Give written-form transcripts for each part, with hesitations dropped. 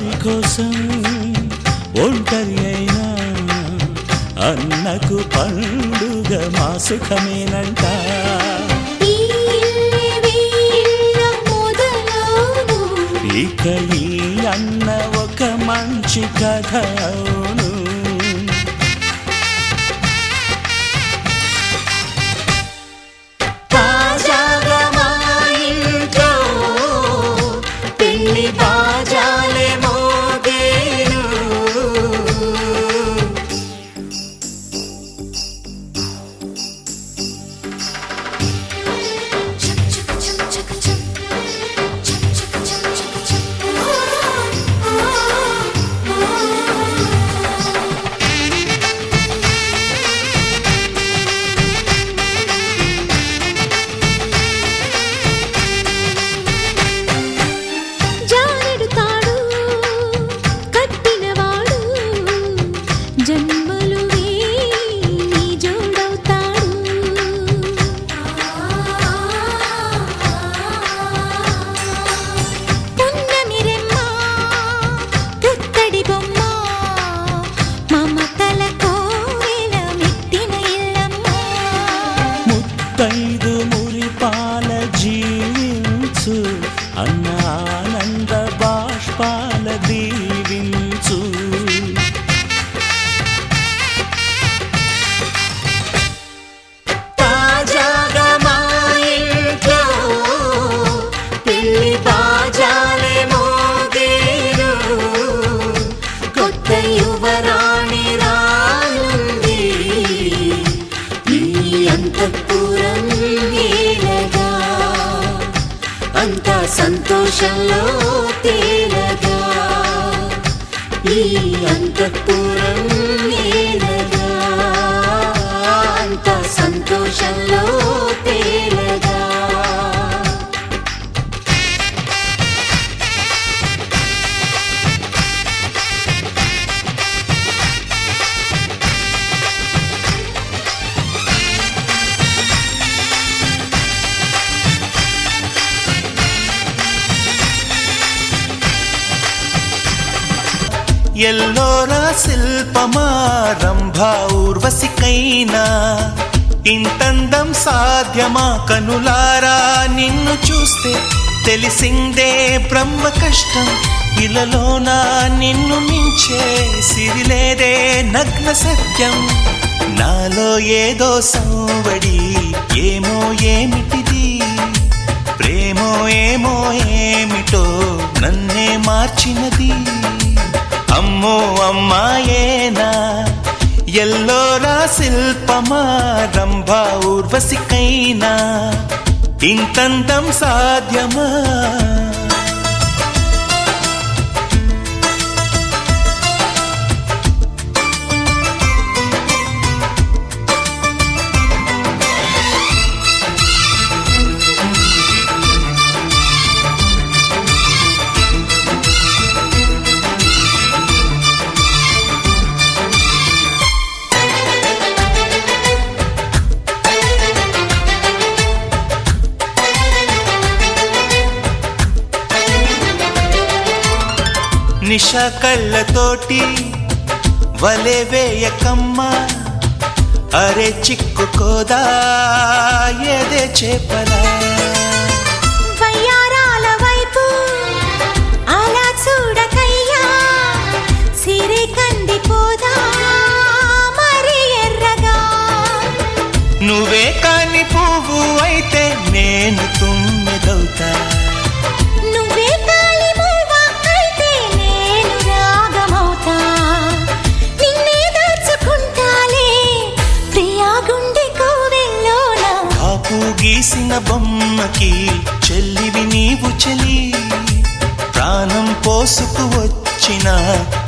అందరి కోసం ఒంటరి అయినా అన్నకు పండుగ మా సుఖమేనంట. ఇక ఈ అన్న ఒక మంచి కథ అవును. తాజాగా మా ఇంట్లో పెళ్లి బాజాలే మోగేను. ముత్తైదు మురిపాల జీవించు అన్న ఆనంద బాష్పాల దీవించు. తాజాగా మా ఇంట్లో పెళ్లి బాజాలే మోగేను. కొత్త యువరాణి రానుంది ఈ అంతఃపురం ఏలగా. అంతా సంతోషంలో తేలగా ఈ అంతఃపురం ఏలగా. అంతా సంతోషంలో తేలగా. ఎల్లోరా శిల్పమా రంభా ఊర్వశికైనా ఇంతందం సాధ్యమా? కనులారా నిన్ను చూస్తే తెలిసిందే బ్రహ్మ కష్టం. ఇలలోనా నిన్ను మించే సిరిలేదే నగ్న సత్యం. నాలో ఏదో సంవడి ఏమో ఏమిటిది, ప్రేమో ఏమో ఏమిటో నన్నే మార్చినది. అమ్మో అమ్మాయేనా ఎల్లోరా శిల్పమా రంభా ఊర్వశికైనా ఇంతందం సాధ్యమా? నిష కళ్ళతోటి వలె వేయకమ్మా, అరే చిక్కుకోదా ఎదే చేపలా. వయ్యారాల వైపు అలా చూడకయ్యా, సిరి కందిపోదా మరి ఎర్రగా. నువ్వే కాని పువ్వు అయితే నేను తుమ్మెదవుతా. గీసిన బొమ్మకి చెల్లివి నీవు చెలి, ప్రాణం పోసుకు వచ్చిన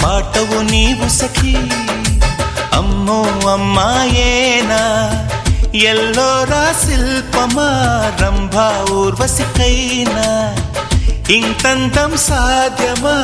పాటవు నీవు సఖి. అమ్మో అమ్మాయేనా ఎల్లోరా శిల్పమా రంభా ఊర్వశికైనా ఇంతందం సాధ్యమా?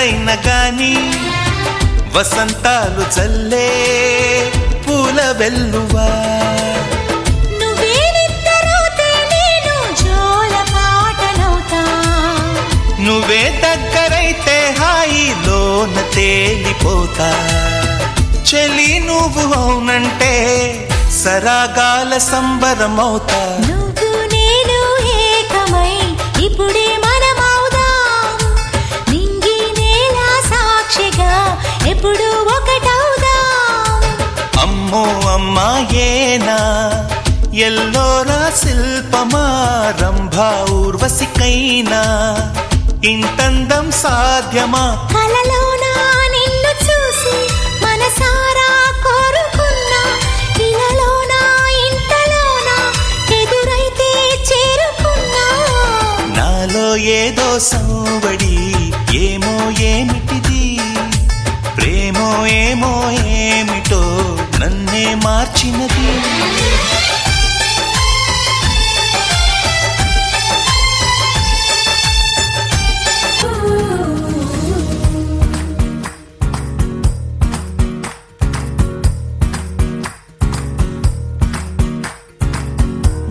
ఎవరైనా గాని వసంతాలు చల్లే పూల వెల్లువా. నువ్వే నిద్రపోతే నేను జోల పాటనవుతా. నువ్వే దగ్గరైతే హాయిలోన తేలిపోతా. చెలి నువ్వు అవునంటే సరాగాల సంబరమవుతా. నువ్వు నేను ఏకమై ఇప్పుడే మనమవుదాం. నింగి నేల సాక్షిగా ఎప్పుడు ఒకటవుదాం. అమ్మో అమ్మాయేనా ఎల్లోరా శిల్పమా రంభా ఊర్వశికైనా ఇంతందం సాధ్యమా. కలలోనా నిన్ను చూసి మనసారా కోరుకున్నా. ఇలలోనా ఇంతలోనా ఎదురైతే చేరుకున్నా. నాలో ఏదో సంవడి ఏమో ఏమిటిది ప్రేమో ఏమో ఏమిటో నన్నే మార్చినది.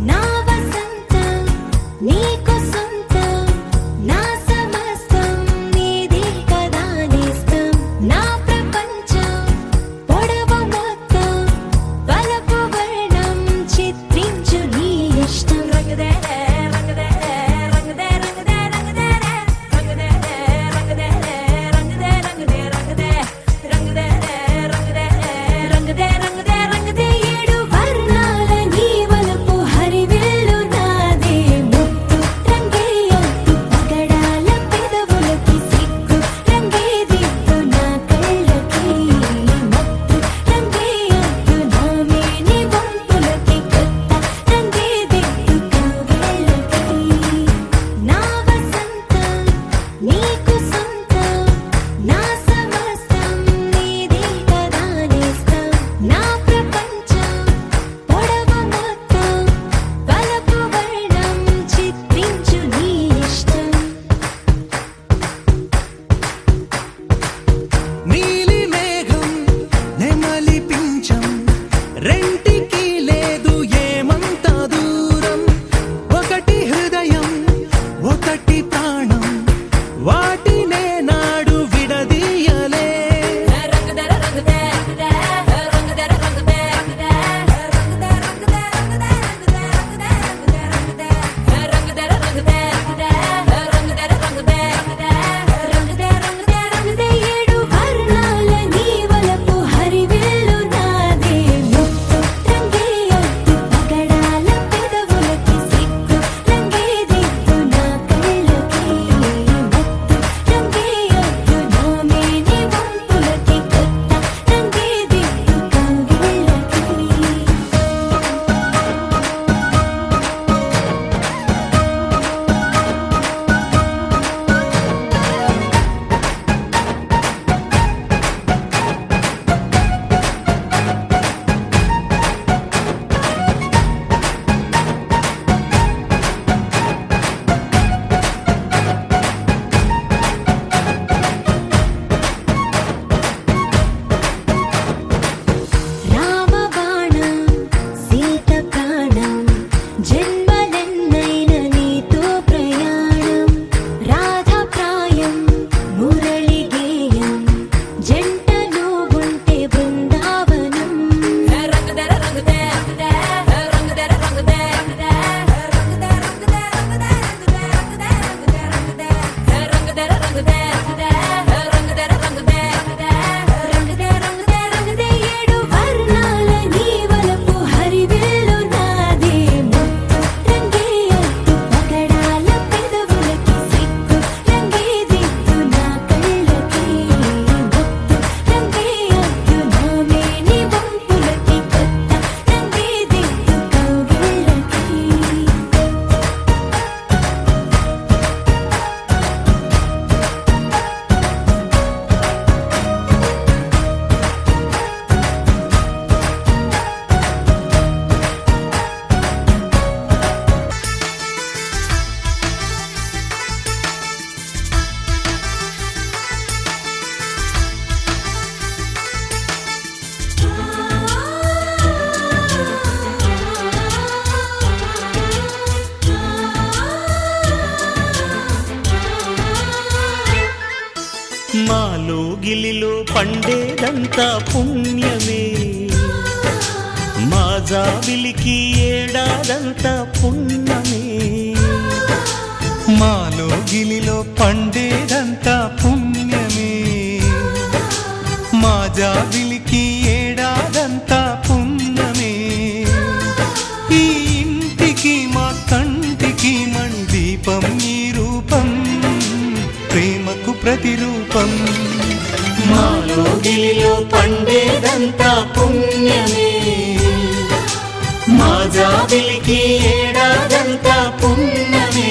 నా వసంతం నీకు సొంతం. నా సమస్తం నీది కదా నేస్తం. నా ప్రపంచం పొడవు మొత్తం వలపు వర్ణం చిత్రం గిలిలో పండేదంతా పుణ్యమే, మా జాబిలికి ఏడాదంతా పుణ్యమే. మాలో గిలిలో పండేదంతా పుణ్యమే, మా జాబిలికి ఏడాదంతా పుణ్యమే. ఈ ఇంటికి మా కంటికి మణి దీపం ఈ రూపం, ప్రేమకు ప్రతిరూపం. మాలో గిలిలో పండేదంతా పుణ్యమే, మా జాబిలికి ఏడాదంతా పుణ్యమే.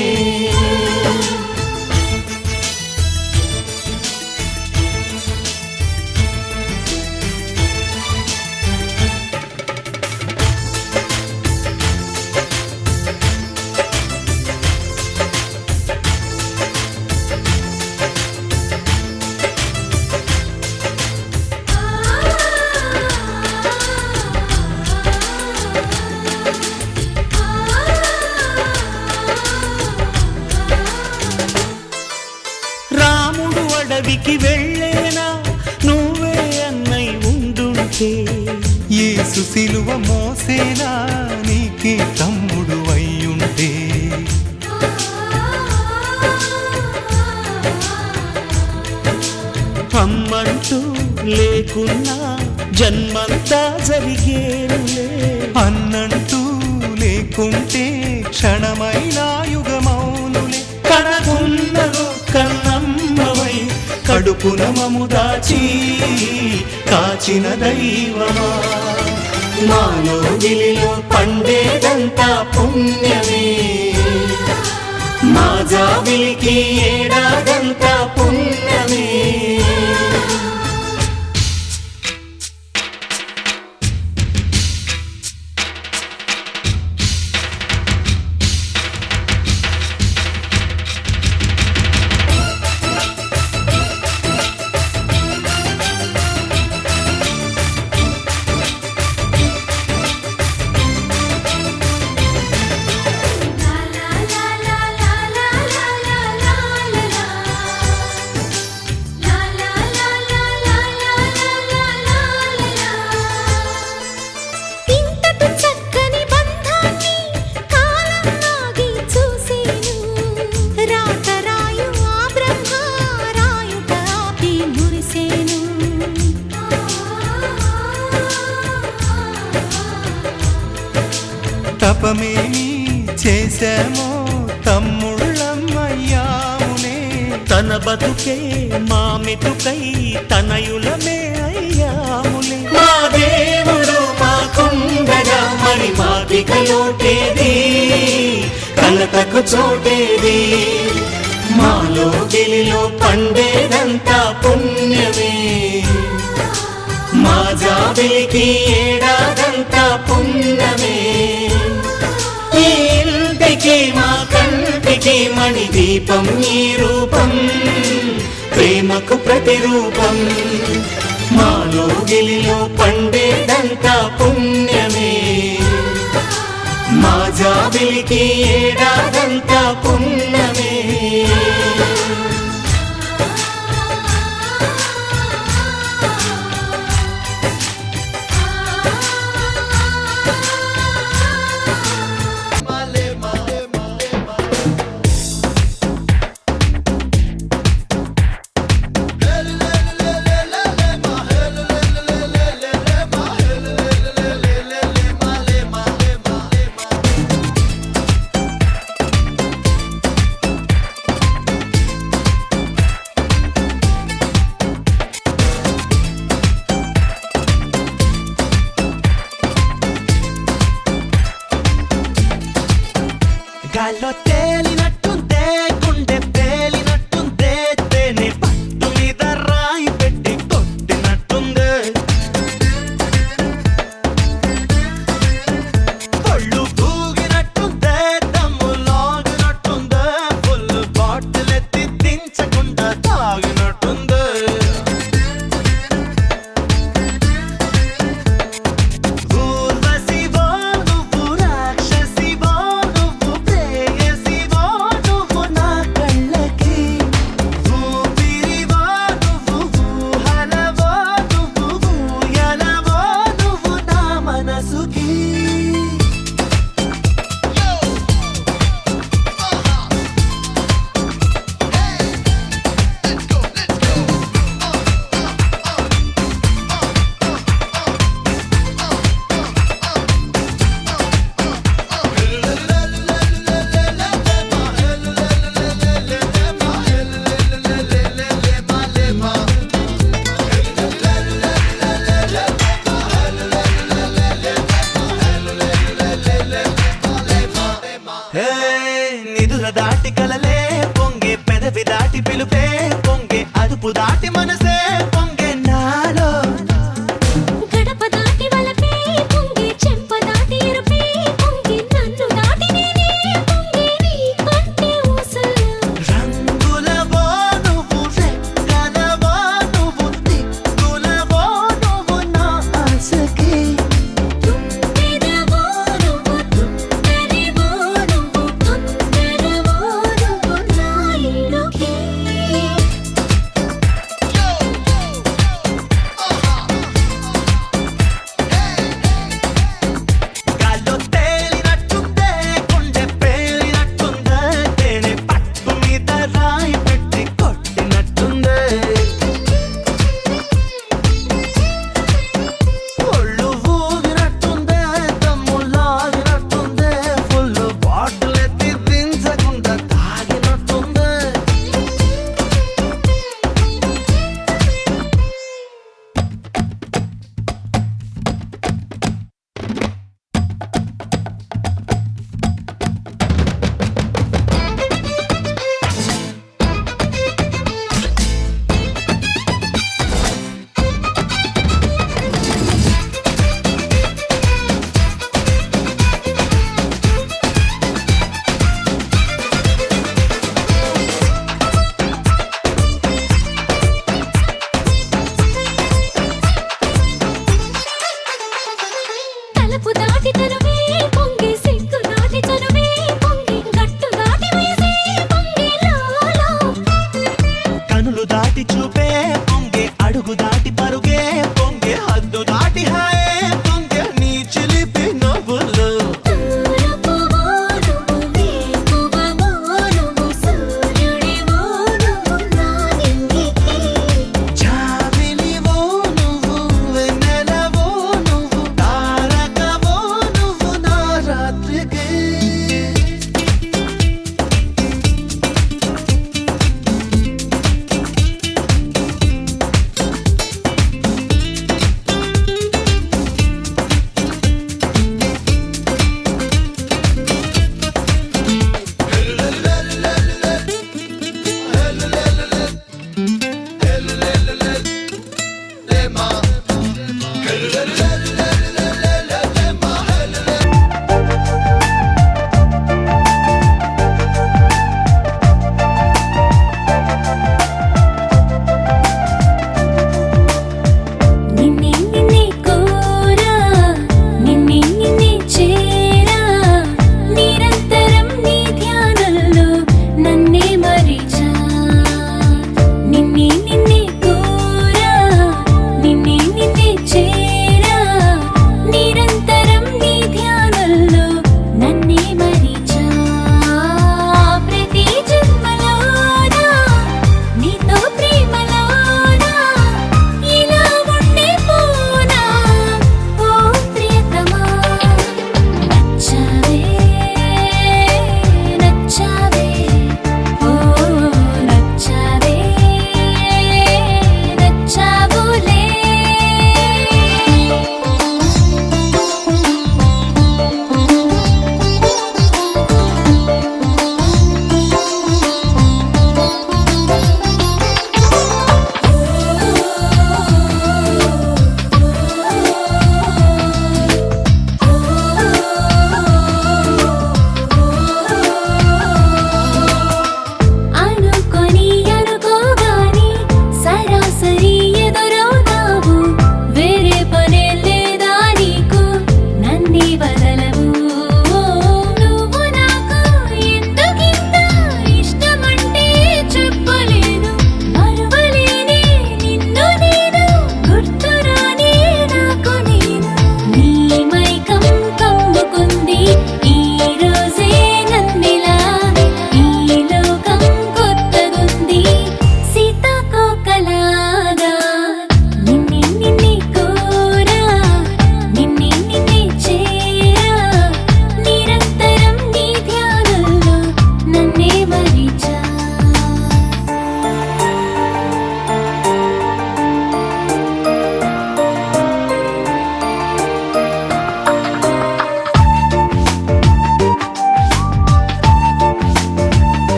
అడవికి వెళ్ళేనా నువ్వే అన్నై ఉండుంటే, యేసు సిలువ మోసేనా నీకే తమ్ముడు అయ్యుంటే. అమ్మంటూ లేకున్నా జన్మంతా జరిగేనులే, అన్నంటూ లేకుంటే క్షణమైనా యుగమౌనులే. కడకున్నదో కన్నమ్మవై కడుపున మము దాచి కాచిన దైవమా. మాలో గిలిలో పండేదంతా పుణ్యమే, మా జాబిలికి ఏడాదంతా పుణ్యమే. తపమేమి చేశామో తమ్ముళ్ళమ్మయ్యాములే, తన బతుకే మా మెతుకై తనయులమే అయ్యాములే. మా దేవుడు మాకుండగా మరి మాకిక లోటేది, కలతకు చోటేది. మాలో గిలిలో పండేదంతా పుణ్యమే, మా జాబిలికి ఏడాదంతా పుణ్యమే. ఈ ఇంటికి మా కంటికి మణి దీపం ఈ రూపం, ప్రేమకు ప్రతిరూపం. మాలో గిలిలో పండేదంతా పుణ్యమే, మా జాబిలికి ఏడాదంతా పుణ్యమే.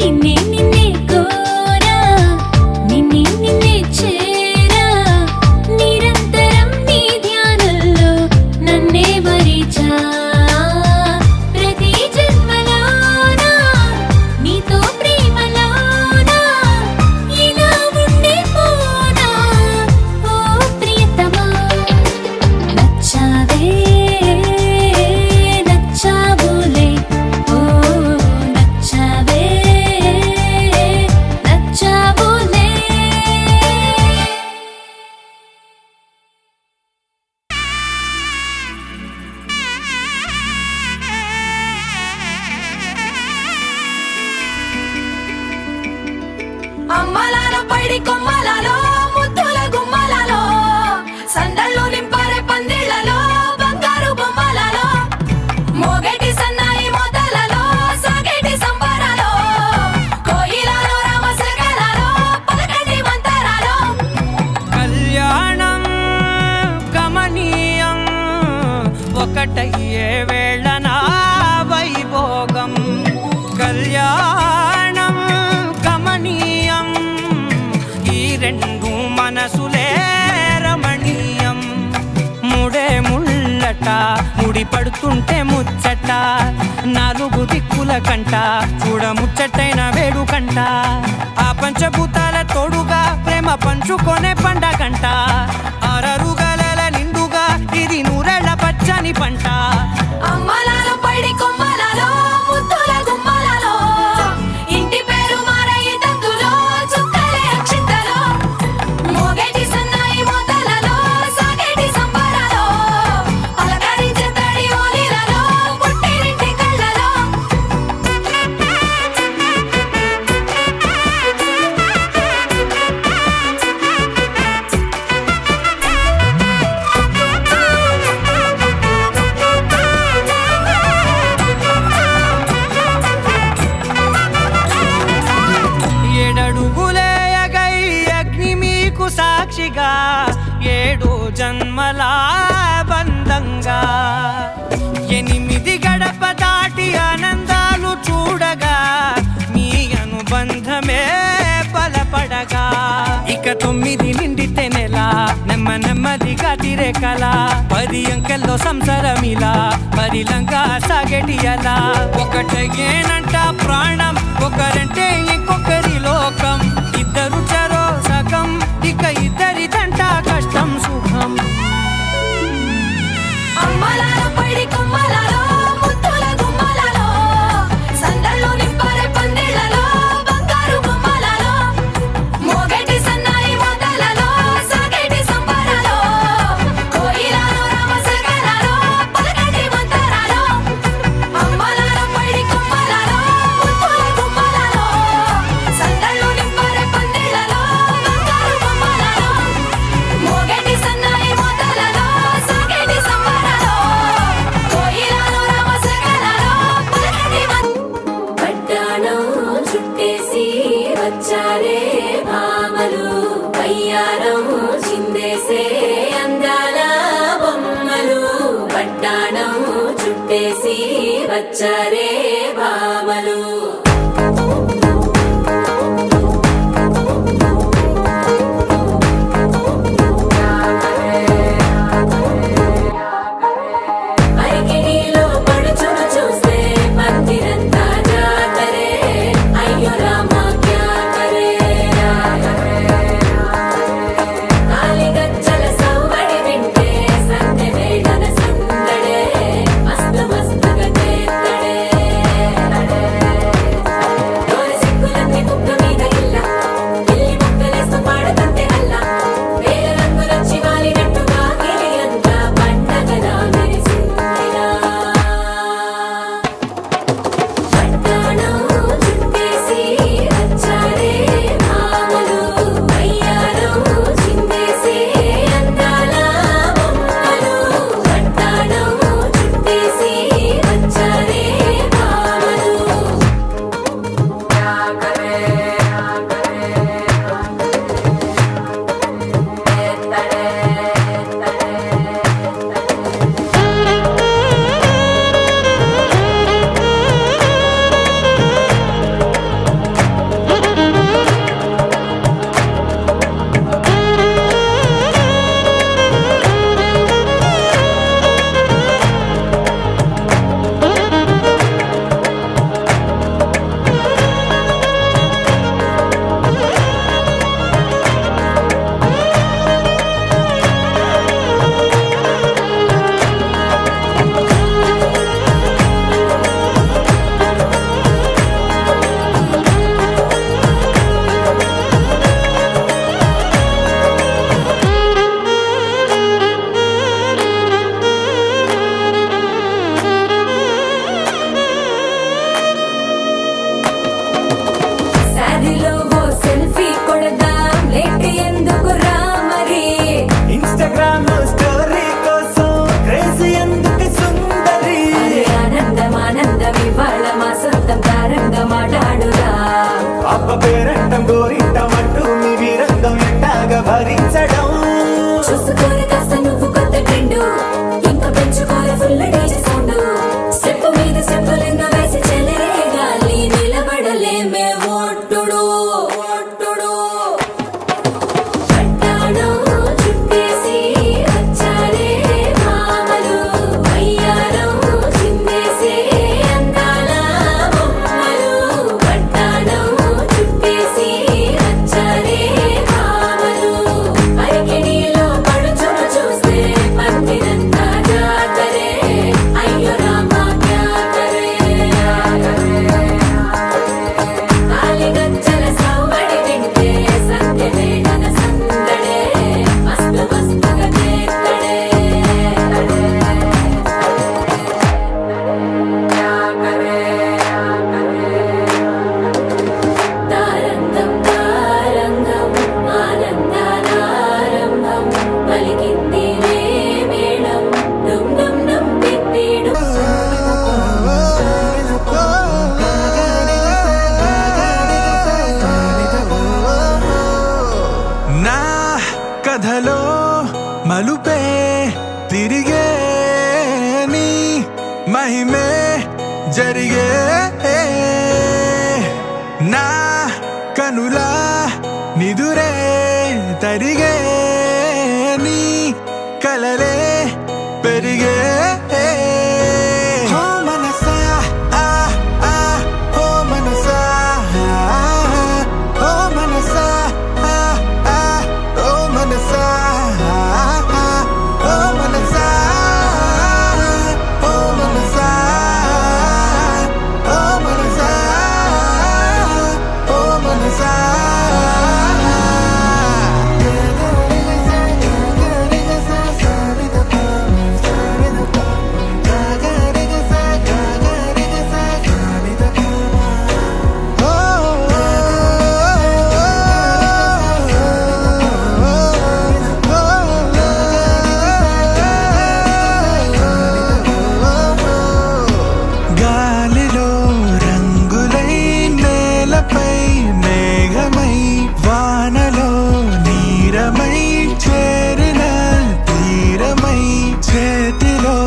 నిన్నే నిన్నే కోరా నిన్నే నిన్నే చేరా నిరంతరం నీ ధ్యానంలో నన్నే మరిచా ప్రతి జన్మలోనా నీతో ప్రేమలోనా ఇలా ఉండిపోనా ఓ ప్రియతమా నచ్చావే నచ్చావులే ఓ నచ్చావే నచ్చావులే అమ్మలాల పైడి కొమ్మలలో ముద్దుల గుమ్మలలో సందళ్ళు నింపారే పందిళ్లలో బంగారు బొమ్మలలో మోగేటి సన్నాయి మోతలలో సాగేటి సంబరాలో కోయిలలో రామశకలలో పలకండి మంతరాలో కళ్యాణం గమనీయం ఒకటయ్యే వేళ నా వైభోగం కళ్యాణం గమనీయం ఈ రెండు మనసులే రమణీయం ముడే ముళ్ళట ముడి పడుతుంటే ముచ్చట నాలుగు దిక్కుల కంట చూడ ముచ్చటైన వేడుకంట ఆ పంచభూతాల తోడుగా ప్రేమ పంచుకొనే పండగంట ఆరరుగల నిండుగా ఇది నూరెళ్ళ పచ్చని పంట అమ్మలాల పైడి కొమ్మలలో ముద్దుల గుమ్మలలో ఇంటి పేరు మారయి తందులో చుక్కలే అక్షింతలో మోగేటి సన్నాయి మోతలలో సాగేటి సంబరాలో పలకరించే తడి ఓలిలలో పుట్టినింటి కళ్ళలో ఏడడుగులే ఎగై అగ్ని మీకు సాక్షిగా 7 జన్మల బంధంగా 8 గడప దాటి ఆనందాలు చూడగా మీ అనుబంధమే బలపడగా ఇక 9 నిండితే నెల నెమ్మదిగా తిరే కల 10 అంకెల్లో సంసారమిలా పరిలంగా సాగేటి అలా ఒకటేనంట ప్రాణం ఒకరంటే ఇంకొకరి లోకం ఇద్దరు చరో సగం ఇక ఇద్దరిదంట కష్టం సుఖం అమ్మలాల పైడి కొమ్మలలో ముద్దుల గుమ్మలలో సందళ్ళు నింపారే పందిళ్లలో బంగారు బొమ్మలలో మోగేటి సన్నాయి మోతలలో సాగేటి సంబరాలో కోయిలలో రామశకలలో పలకండి మంతరాలో అమ్మలాల పైడి కొమ్మలలో ముద్దుల గుమ్మలలో సందళ్ళు నింపారే పందిళ్లలో బంగారు బొమ్మలలో మోగేటి సన్నాయి మోతలలో సాగేటి సంబరాలో కోయిలలో రామశకలలో పలకండి పట్టాణం చుట్టేసి వచ్చారే భామలు పయ్యారం చిందేసే అందాల బొమ్మలు పట్టాణం చుట్టేసి వచ్చారే భామలు అరికిడిలో పడుచును చూస్తే పందిరంతా జాతరే అయ్యో రామా క్యా కరే కాలిగజ్జల సవ్వడి వింటే సందె వేళన సందడే మస్తు మస్తుగా చేత్తడే నా కనులా నిదురే తరిగే నీ కలలే పెరిగే ఓ మనసా ఆ ఆ ఓ మనసా ఓ మనసా ఆ ఆ ఓ మనసా ఓ మనసా ఓ మనసా ఓ మనసా ఓ మనసా గాలిలో రంగులై నేలపై మేఘమై వానలో నీరమై చేరిన తీరమై చేతిలో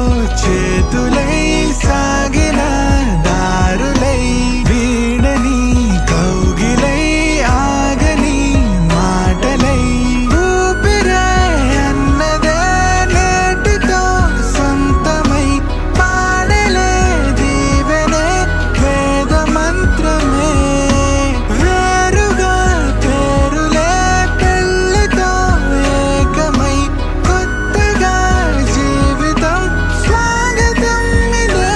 చేతులై సాగిన దారులై వీడని కౌగిలై ఆగని మాటలై ఊపిరే అన్నదే నేటితో సొంతమై పాడలే దీవెనే వేద మంత్రమే వేరుగా పేరులే పెళ్ళితో ఏకమై కొత్తగా జీవితం స్వాగతం ఇదే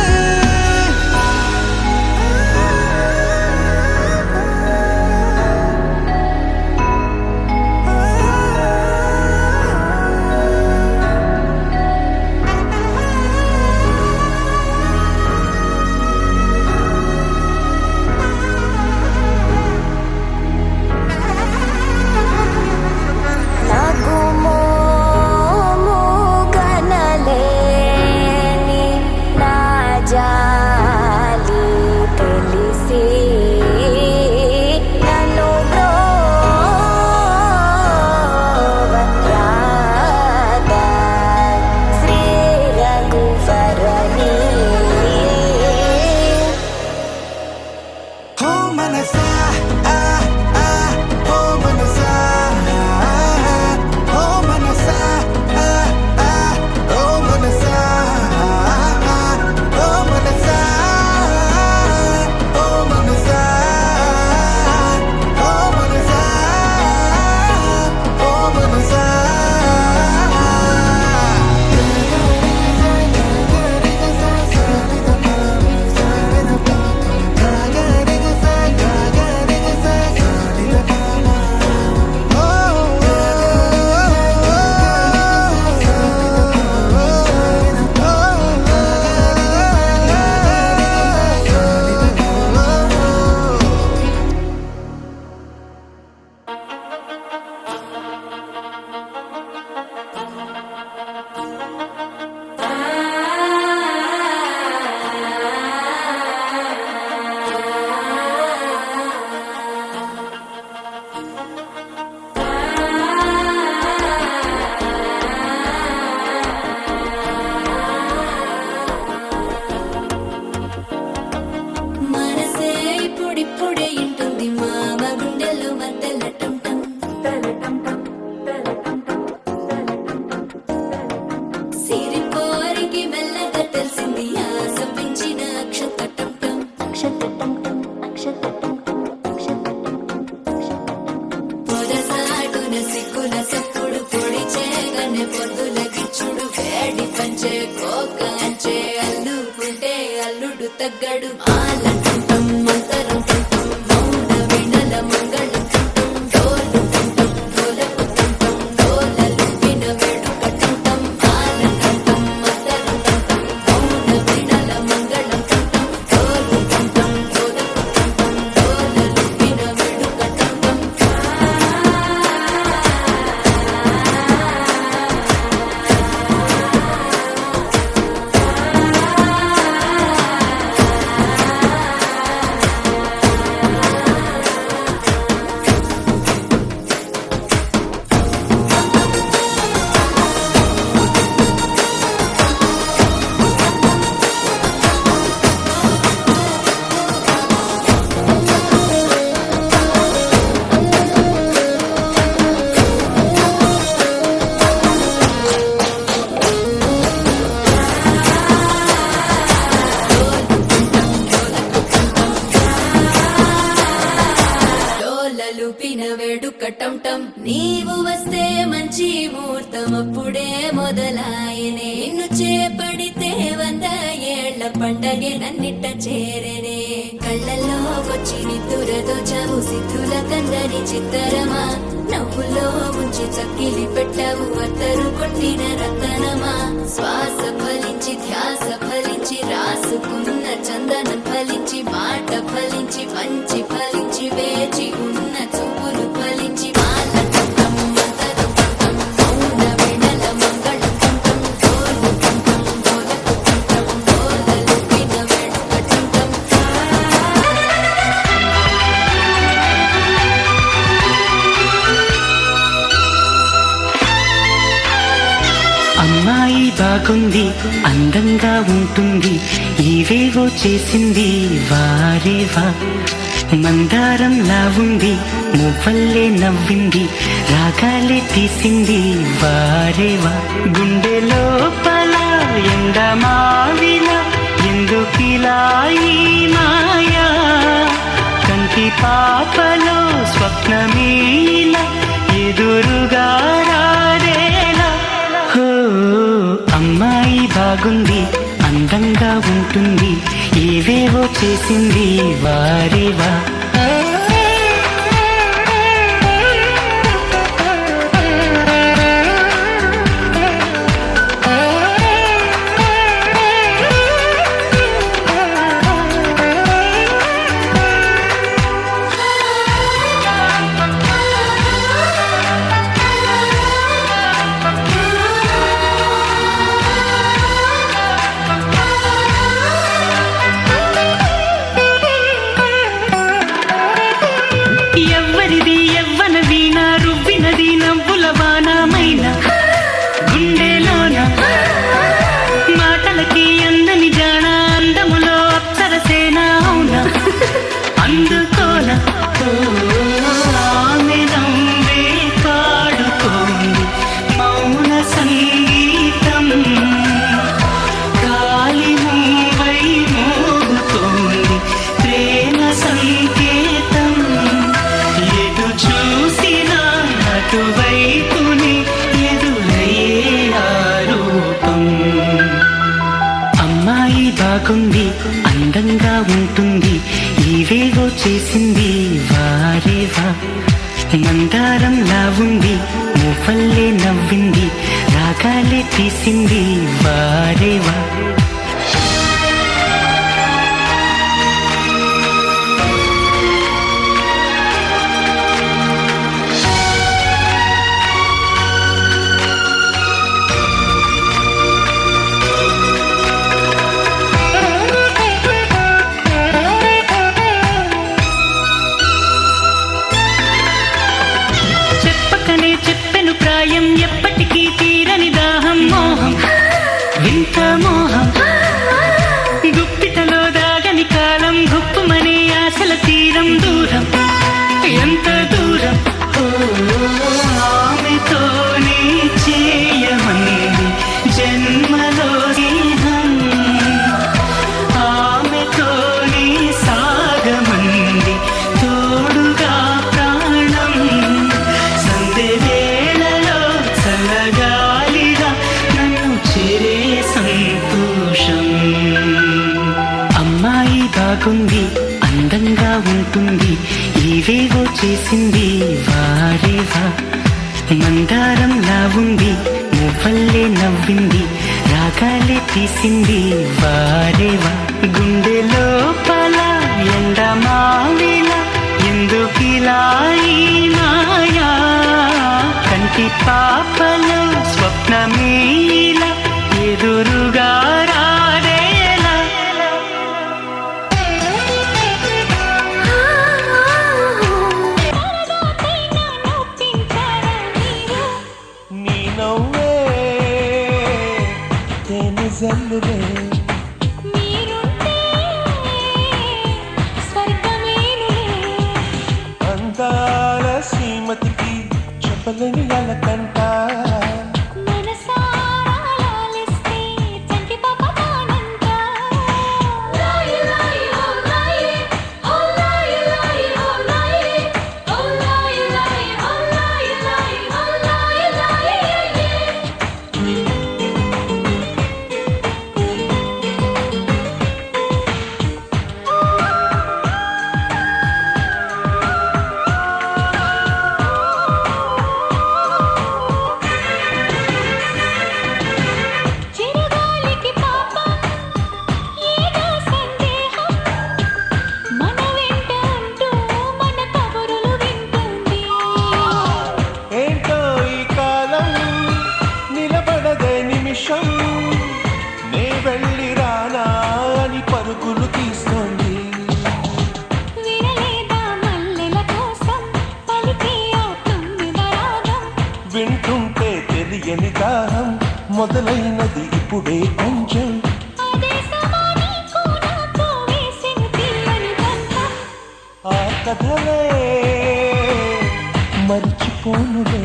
నాకు మోముగనలేని నా జాలి తెలిసి నన్ను బ్రోవరాదా శ్రీ రఘువరని ఓ మనసా ఆ ఆ ఓ మనసా ఓ మనసా ఆ ఆ ఓ మనసా ఓ మనసా ఓ మనసా ఓ మనసా ఓ మనసా మనసే ఇప్పుడిప్పుడే ఇంటుంది మామ గుండెల్లో మధ్యలో టం టం సిరిపోరికి మెల్లగా తెలిసింది ఆశ పెంచిన అక్షత టం టం పొదసాటున సిక్కుల సప్పుడు పొడి చేయగానే పొద్దుల గిచ్చుడు వేడి పంచే కోక అంచే అల్లుకుంటే అల్లుడు తగ్గడు ఆలంటుంటం మంతరం తుంటం మౌన వినల మంగళం తుంటం డోలు తుంటం డోలకు తుంటం డోలలు విన వేడుక తుంటం ఆలంటుంటం మంతరం తుంటం మౌన వినల మంగళం తుంటం డోలు తుంటం డోలకు తుంటం డోలలు విన వేడుక తుంటం లూపిన వేడుక టం నీవు వస్తే మంచి ముహూర్తం అప్పుడే మొదలాయనే నిన్ను చేపడితే 100 ఏళ్ల పండగే నన్నిట్ట చేరనే కళ్ళల్లో వచ్చి నిద్దురతో చావు సిద్ధుల కందని చిత్తరమా నవ్వులో ఉంచి చక్కిలి పెట్టావు అత్తరు కొట్టిన రతనమా శ్వాస ఫలించి ధ్యాస ఫలించి రాసుకున్న చందనం ఫలించి మాట ఫలించి మంచి ఫలించి వేచి ఉన్న చూపులు ఫలించి మాల కుంటం మంతరం కుంటం మౌన వెడల మంగళం కుంటం గోలు కుంటం గోలకు కుంటం గోలలు పిన వేడుక కుంటం అమ్మాయి బాగుంది అందంగా ఉంటుంది ఇవేవో చేసింది వారేవా మందారంలా ఉంది మువ్వల్లే నవ్వింది రాగాలే తీసింది వారేవా గుండె లోపల ఎండమావిలా ఎందుకిలా ఈ మాయా కంటి పాపలో స్వప్నమీలా ఎదురుగా రారేలా హో అమ్మాయి బాగుంది అందంగా ఉంటుంది ఏవేవో చేసింది వారేవా ఎవ్వరిది ఎవ్వన వీణ రువ్వినది నవ్వుల వానమైన గుండెలోన మాటలకి అందని జాణ అందములో అప్సరసేన అవునా అందుకోన ఆమె నవ్వే పాడుతోంది మౌన సంగీతం గాలి మూవై మోగుతోంది ప్రేమ సంకేతం ఎటు చూసినా అటువైపుని ఎదురయ్యే రూపం అమ్మాయి బాగుంది అందంగా ఉంటుంది ఇవేవో చేసింది వారేవా మందారంలా ఉంది మువ్వల్లే నవ్వింది రాగాలే తీసింది వారేవా చెప్పకనే చెప్పెను ప్రాయం ఎప్పటికీ తీరని దాహం మోహం వింత మోహం గుప్పిటలో దాగని కాలం గుప్పుమనే ఆశల తీరం దూరం ఎంత దూరం ఓ ఆమెతోనే చేయమంది జన్మలో స్నేహం ఆమెతోనే సాగమంది తోడుగా ప్రాణం సందె వేళలో చల్లగాలిగా నన్ను చేరే సంతోషం అమ్మాయి బాగుంది అందంగా ఉంటుంది ఇవేవో చేసింది వారేవా మందారంలా ఉంది మువ్వల్లే నవ్వింది రాగాలే తీసింది వారేవా గుండె లోపల ఎండమావిలా ఎందుకిలా ఈ మాయా కంటి పాపలో స్వప్నమీలా ఎదురుగా రారేలా నీ నవ్వే తేనె జల్లులే అందాల శ్రీమతికి చెప్పలేని అలకంట Oh, తీయని దాహం మొదలైనది ఇప్పుడే కొంచెం ఆ కథలే మరిచిపోనులే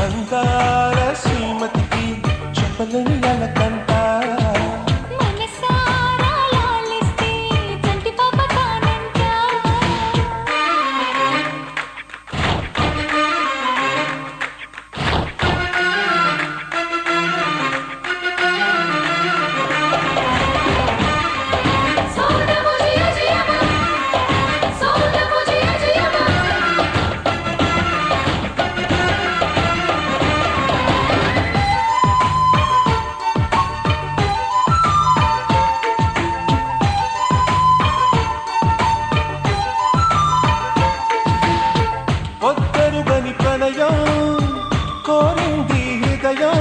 అందాల శ్రీమతికి చెప్పలేని అలకంట ఒద్దరుగని ప్రణయం కోరింది హృదయం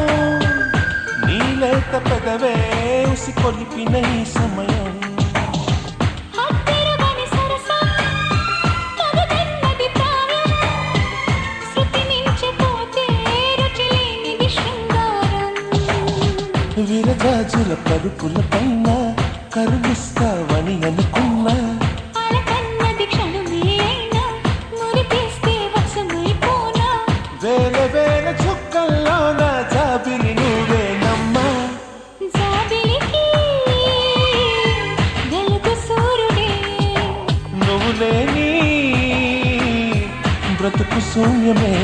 నీలేత పెదవే ఉసి కొలిపిన ఈ సమయం విరజాజుల పరుపుల పైన కరుణిస్తావని అనుకున్నా వేల వేల చుక్కల్లో నా జాబిలి నువ్వేనమ్మా నువ్వు లేని బ్రతుకు శూన్యమే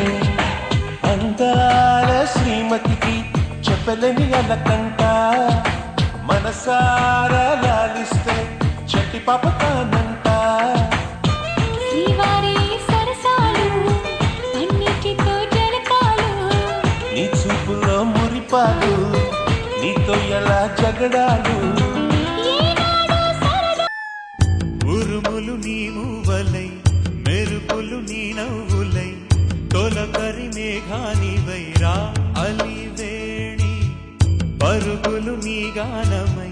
అందాల శ్రీమతికి చెప్పలేని అలకంట మనసారా లాలిస్తే చెట్టి పాపతానంట నీ చూపులో మురిపాలు నీతో ఎలా జగడాలు ఉరుములు నీ మూవలై మెరుపులు నీ నవ్వులై తొలకరి మేఘానివై రా అలివేణి పరుగులు నీ గానమై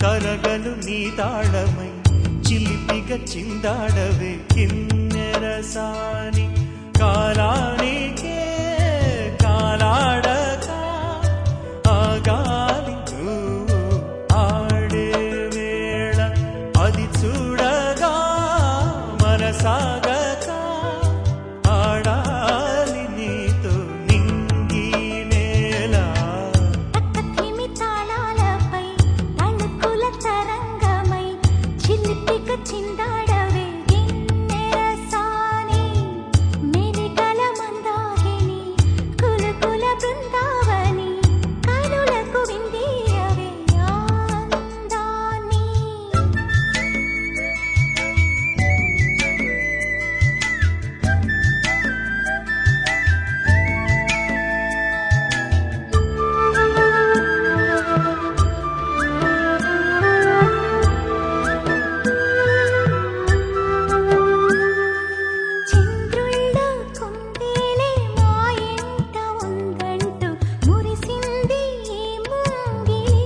కరగలు నీ తాళమై చిలిపిగ చిందాడవే కిన్నెరసాని కాలానికే కాలాడక ఆగాలి ఆడే వేళ అది చూడగా మనసాగక ఆడాలి నీతో నింగి నేల చిందాడవే గిన్నెరసాని మెరికల మందాగిని కుల కుల బృందావని కనులకు విందీయవే ఆనందాన్ని చంద్రుల్లో కుందేలే మా ఇంట ఉందంటూ మురిసింది ఈ ముంగిలి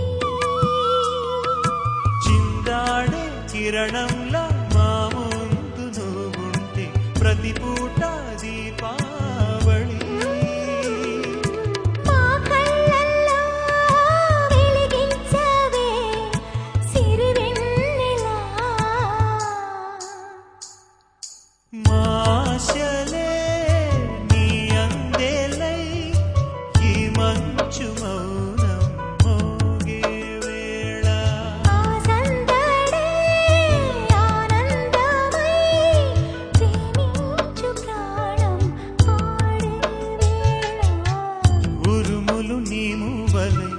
చిందాడే కిరణంలా మా ముందు నువ్వుంటే ప్రతి పూట దీపావళి మా కళ్ళల్లో వెలిగించవే సిరివెన్నెలా మాశలే నీ అందేలై ఈ మంచు మౌనం మోగే వేళ ఆ సందడే ఆనందమై ప్రేమించు ప్రాణం పాడే వేళ ఉరుములు నీ మూవలై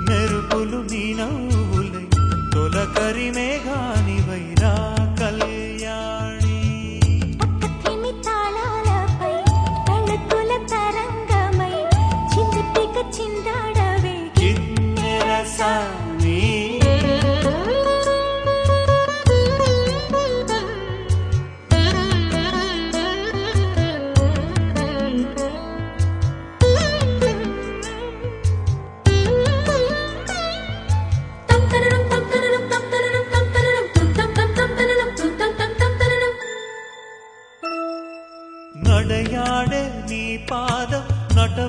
మెరుపులు నీ నవ్వులై తొలకరి మేఘానివై రా కళ్యాణి తాళాలపై తళుకుల తరంగమై చిందిపిక చిందాడవే కిన్నెరసాని తంతననం తంతననం తంతననం తంతననం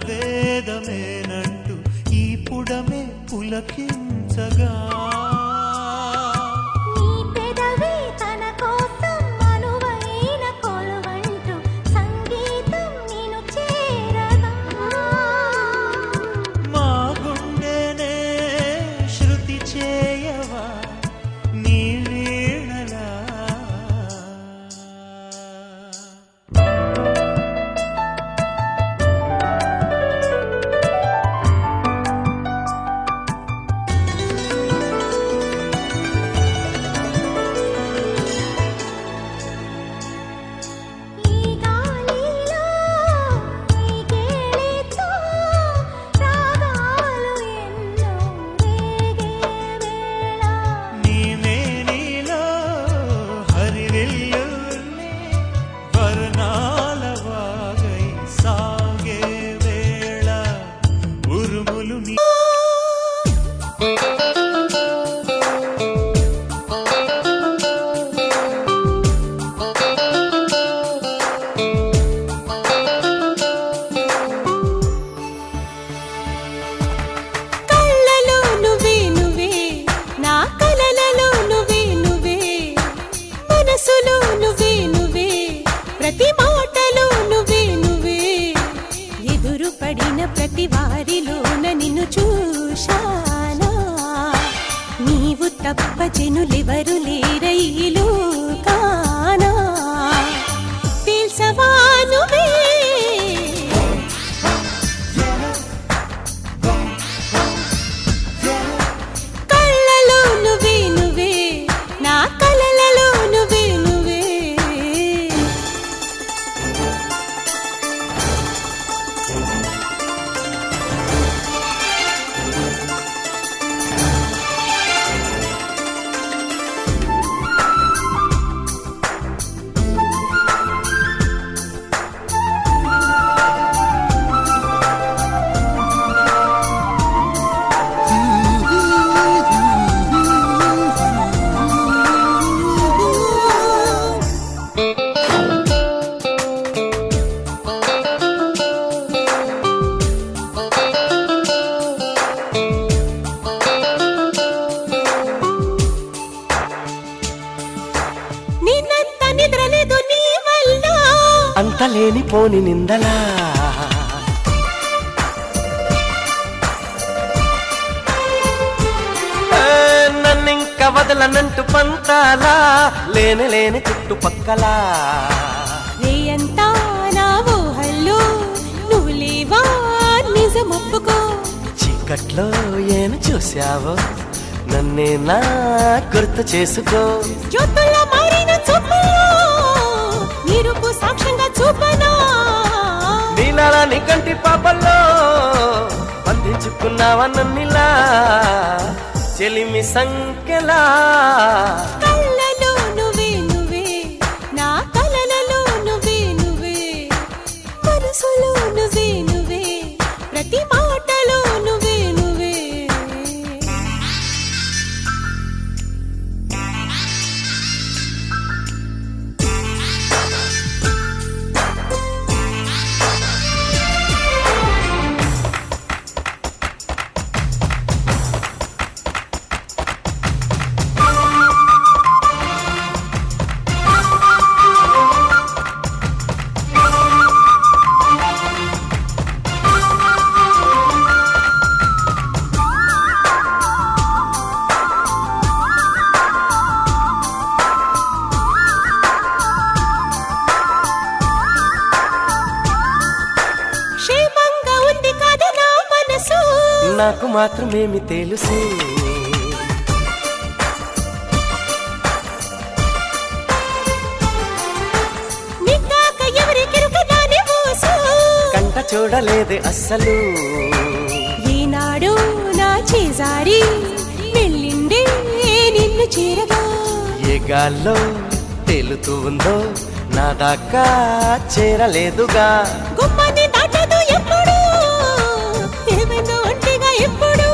వేదమేనంటూ ఈ పుడమే పులకించగా నీ పెదవి తన కోసం అనువైన కొలువంటూ సంగీతం నిన్ను చేరగా మా గుండెనే శృతి చేయవా నీ వీణలా ఈ గాలిలో ఈ కేళితో రాగాలు ఎన్నో రేగే వేళ నీ మేనిలో హరివిల్లునే వర్ణాల వాగై సాగే వేళ ఉరుములు నీ కళ్ళలో నువ్వే నువ్వే నా కలలలో నువ్వే నువ్వే మనసులో నువ్వే నువ్వే ప్రతి మాటలో నువ్వే నువ్వే ఎదురు పడిన ప్రతి వారిలోన నిన్ను చూశానా నీవు తప్ప జనులెవరు లేరైలో కానా తెలుసవా నువ్వే కళ్ళలో నువ్వే నువ్వే నా కలలలో నువ్వే నువ్వే నిన్నంత నిద్రలేదు నీ వల్ల అంత లేనిపోని నిందలా నన్నింక వదలనంటూ పంతాలా లేని లేని చుట్టుపక్కలా రేయంతా నా ఊహల్లో నువ్వు లేవా నిజమొప్పుకో చీకట్లో ఏను చూశావో నన్నే నా గుర్తు చేసుకో జ్యోతుల్లో మారిన చూపుల్లో నిరుపు సాక్ష్యంగా చూపనా నీలాలా నీ కంటి పాపల్లో బంధించుకున్నావా నన్నిలా చెలిమి సంఖ్యలా కళ్ళలో నువ్వే నువ్వే నా కలలలో నువ్వే నువ్వే మనసులో నువ్వే నువ్వే ప్రతి మాటలో నువ్వే నువ్వే క్షేమంగా ఉంది కదా నా మనసు నాకు మాత్రమేమి తెలుసు నిన్నాక ఎవరికెరుక నాని మోసు కంట చూడలేదే అస్సలు ఈనాడు నా చేజారి వెళ్ళిండే నిన్ను చేరగా ఏ గాల్లో తేలుతూ ఉందో నా దాకా చేరలేదుగా గుమ్మాన్ని దాటదు ఎప్పుడు ఏమైందో ఒంటిగా ఎప్పుడు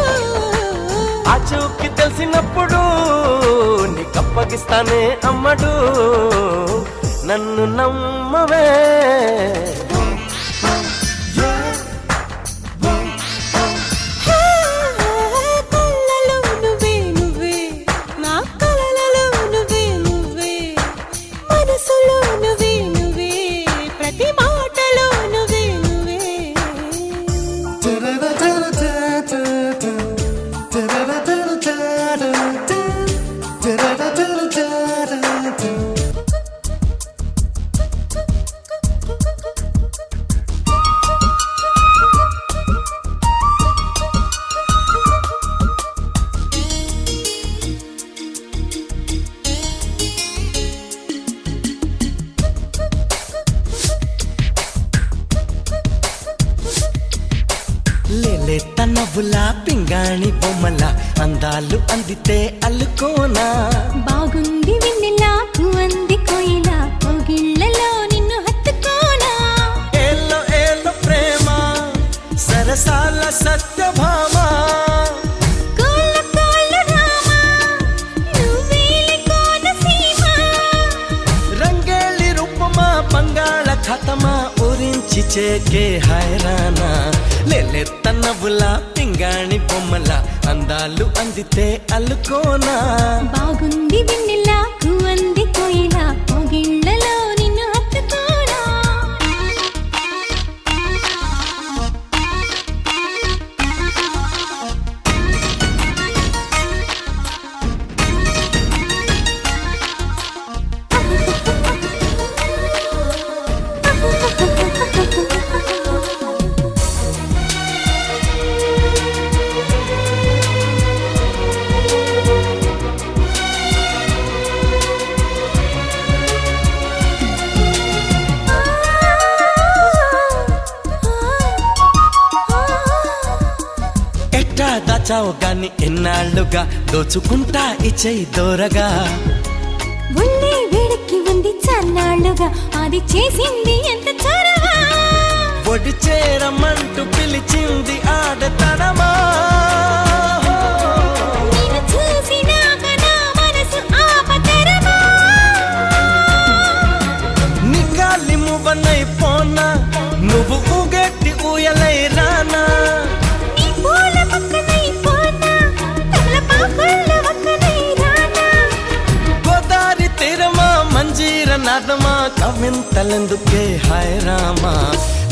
ఆ చూపుకి తెలిసినప్పుడు నీకప్పగిస్తానే అమ్మడు నన్ను నమ్మవే నవ్వులా పింగాణి బొమ్మల అందాలు అందితే అల్లుకోనా బాగుంది వెన్నెలాకు అంది కోయిలా కోగిళ్ళలో నిన్ను హత్తుకోనా ఏలో ఏలో ప్రేమ సరసాల సత్యభామ కోళ్ళ కోళ్ళు రామా నువ్వేలి కోనసీమ రంగేళి రూపమా బంగాళ ఖతమా ఊరించి చేకే హైరానా లేలెత్త నవ్వులా పింగాణి బొమ్మల అందాలు అందితే అల్లుకోనా బాగుంది వెన్నెలాకు అంది కోయిలా కోగిళ్ళలో నిన్ను హత్తుకోనా ఎట్టా దాచావు గాని ఎన్నాళ్ళుగా దోచుకుంటా ఇచ్చయి దూరగా ఒళ్ళే వేడికి ఉంది చన్నాళ్ళుగా అది చేసింది ఎంత చొరవా ఒడి చేరమంటూ పిలిచింది ఆడతనమా నిన్ను చూసినాక నా మనసు ఆపతరమా నిగాలి మువ్వనై పోనా నువ్వు ఊగెట్టి ఊయలై రానా నీ పూల పక్కనై పోనా తమలపాకుల పక్కనై రానా గోదారి తీరమా మంజీర నాదమా కవింతలెందుకే హాయ్ రామా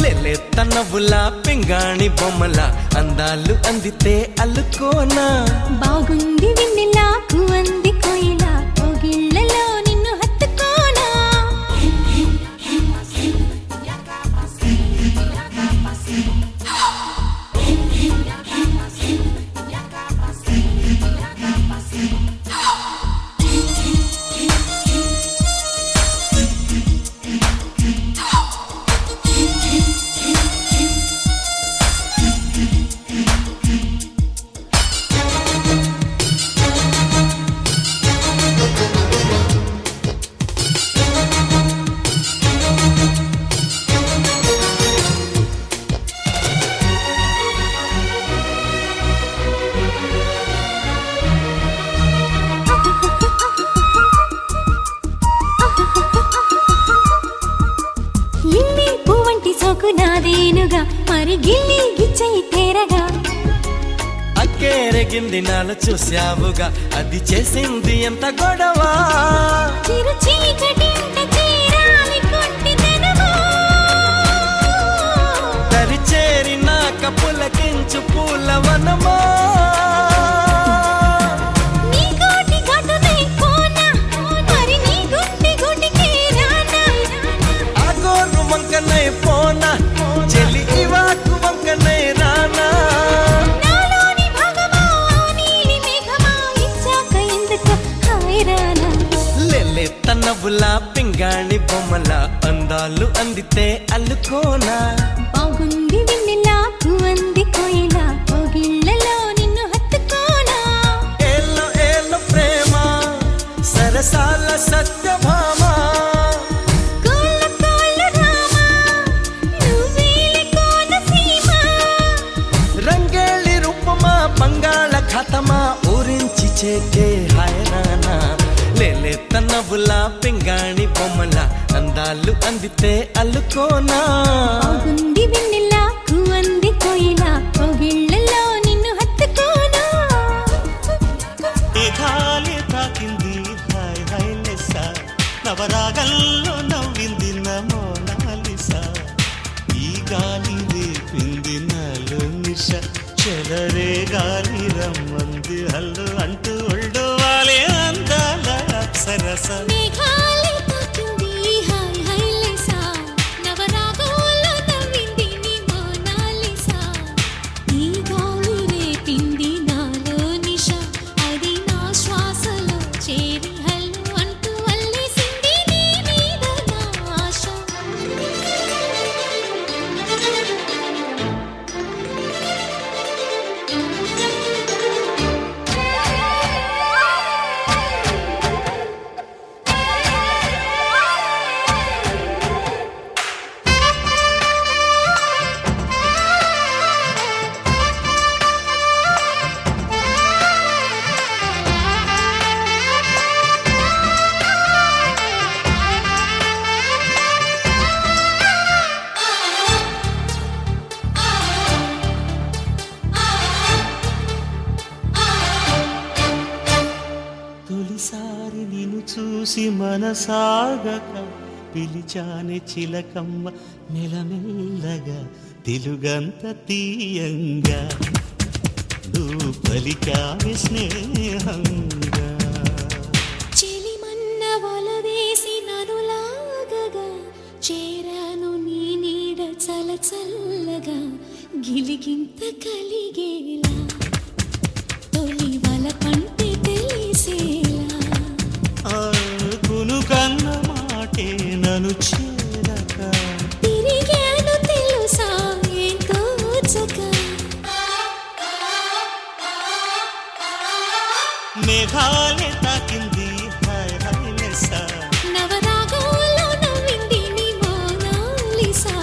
లేలేత నవ్వులా పింగాణి బొమ్మల అందాలు అందితే అల్లుకోనా బాగుంది వెన్నెలాకు అంది కోయిలా కోగిళ్ళలో నిన్ను హత్తుకోనా లిల్లీ పువ్వంటి సోకు నాదేనుగా మరి గిల్లి గిచ్చయి తేరగా అక్కేరెగింది నాలు చూశావుగా అది చేసింది ఎంత గొడవ చిరు చీకటింట చేరాలి కొంటితనమా దరిచేరినాక పులకించు పూలవనమా నీ కోటి ఘటునై పోనా మరి నీ గుండె గుడికే రానా ఆ గోరు వంకనై పోనా చెలి ఇవాకు వంకనై రానా నాలోని భాగమా నీలి మేఘమా ఇచ్చాక ఎందుకు హాయ్ రానా లేలేత నవ్వులా పింగాణి బొమ్మల అందాలు అందితే అల్లుకోనా బాగుంది వెన్నెలాకు అంది కోయిలా కోగిళ్ళలో నిన్ను హత్తుకోనా ఏలో ఏలో ప్రేమ సరసాల సత్యభామ కోళ్ళ కోళ్ళు రామా నువ్వేలి కోనసీమ రంగేళి రూపమా బంగాళ ఖతమా ఊరించి చేకే హైరానా లేలేత నవ్వులా పింగాణి బొమ్మల అందాలు అందితే అల్లుకోనా బాగుంది వెన్నెలాకు అంది కోయిలా కోగిళ్ళలో నిన్ను హత్తుకోనా ఈ గాలి తాకింది హాయ్ హాయ్ లెస్స నవరాగల్లో నవ్వింది నమోనాలిసా ఈ గాలి రేపింది నాలో నిష చెలరే గాలి రమ్మంది హల్లు అంటూ ఒళ్ళు వాలే అందాల అప్సరస మేఘాలే తాకింది హాయ్ హాయ్ లేసా నవరాగంలో నవ్వింది నీ మోనాలిసా ఈ గాలి రేపింది నాలో నిష అది నా శ్వాసలో చేరి హల్లు అంటూ అల్లేసింది నీ మీద నా ఆశ తొలిసారి నిన్ను చూసి మనసాగక పిలిచానే చిలకమ్మ మెలమెల్లగా తెలుగంత తీయంగా నువ్వు పలికావే స్నేహంగా చెలిమన్న వల వేసి నన్ను లాగగా చేరాను నీ నీడ చల్లగా గిలిగింత కలిగేలా తొలి వల కంటే తెలిసేలా కునుకన్న మాటే నన్ను చేరక తిరిగాను తెలుసా ఎంతో చక్క మేఘాలే తాకింది హాయ్ హాయ్ లెస్సా నవరాగంలో నవ్వింది నీ మోనాలిసా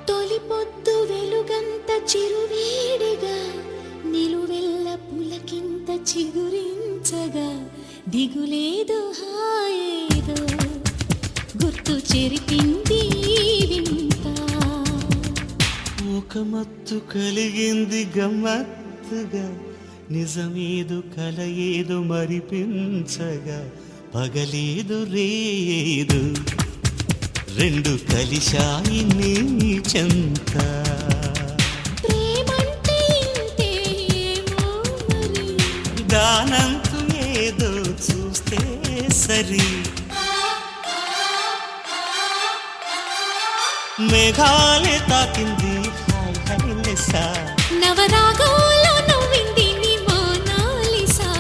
తొలి పొద్దు వెలుగంత చిరువేడిగా నిలువెల్ల పులకింత చిగురించగా దిగులేదో హాయేదో గుర్తు చెరిపింది వింత ఒక మత్తు కలిగింది గమ్మత్తుగా నిజమేదు కల ఏదో మరిపించగా పగలేదు రేదు రెండు కలిశాయి నీ చెంత ప్రేమంటే ఇంతే ఏమో మరి దానంతు ఏదో చూస్తే సరి మేఘాలే తాకింది హాయ్ హాయ్ లెస్సా నవరాగంలో నవ్వింది నీ మోనాలిసా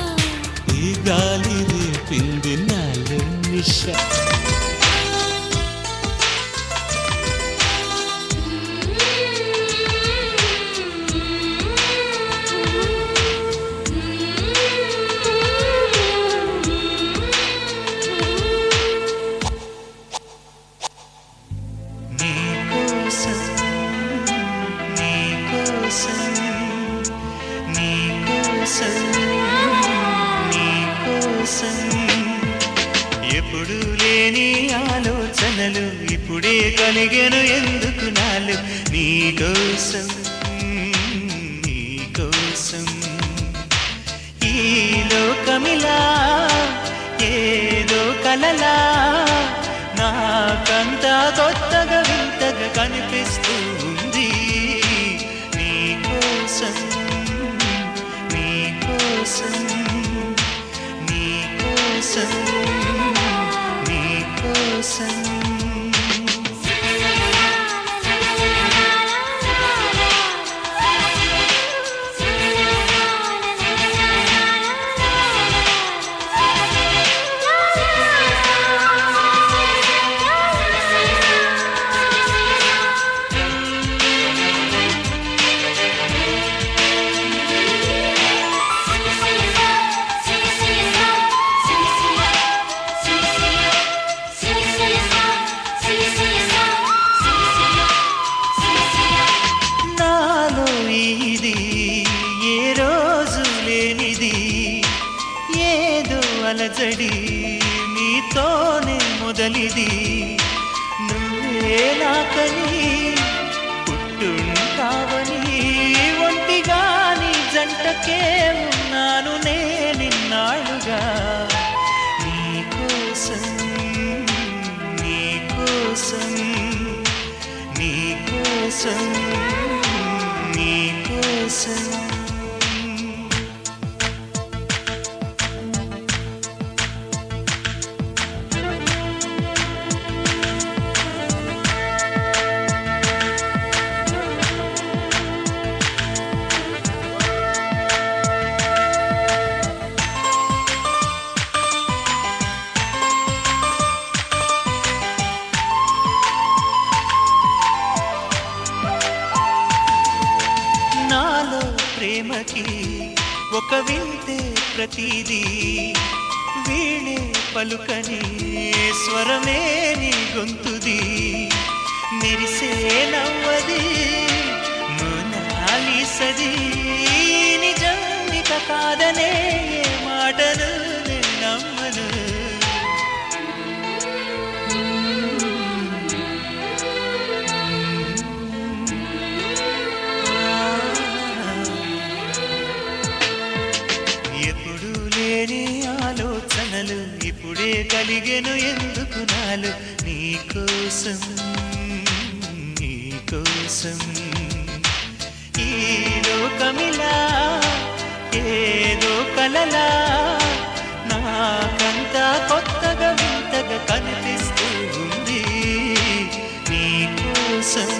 ఈ గాలి రేపింది నాలో నిష నీకోసం నీకోసం నీకోసం నీకోసం ఎప్పుడు లేని ఆలోచనలు ఇప్పుడే కలిగెను ఎందుకు నాలు నీకోసం నీకోసం ఈ లోకమిలా ఏదో కలలా నాకంతా కొత్తగా వింతగా కనిపిస్తూ ఉంది నీకోసం నీకోసం నీకోసం నీకోసం నాలో ఇది ఏ రోజు లేనిది ఏదో అలజడి నీతోనే మొదలిది నువ్వే నాకని పుట్టుంటావని ఒంటిగా నీ జంటకే ఉన్నాను నేనిన్నాళ్ళుగా నీకోసం నీకోసం నీకోసం నీకోసం ఒక వింతే ప్రతిదీ వీణే పలుకని స్వరమే నీ గొంతుది మెరిసే నవ్వది మోనాలిసది నిజానిక కాదనే మాటను నేను నమ్మను ఎప్పుడు లేని ఆలోచనలు ఇప్పుడే కలిగెను ఎందుకు నాలు నీకోసం నీకోసం ఈ లోకమిలా ఏదో కలలా నాకంతా కొత్తగా వింతగా కనిపిస్తూ ఉంది నీకోసం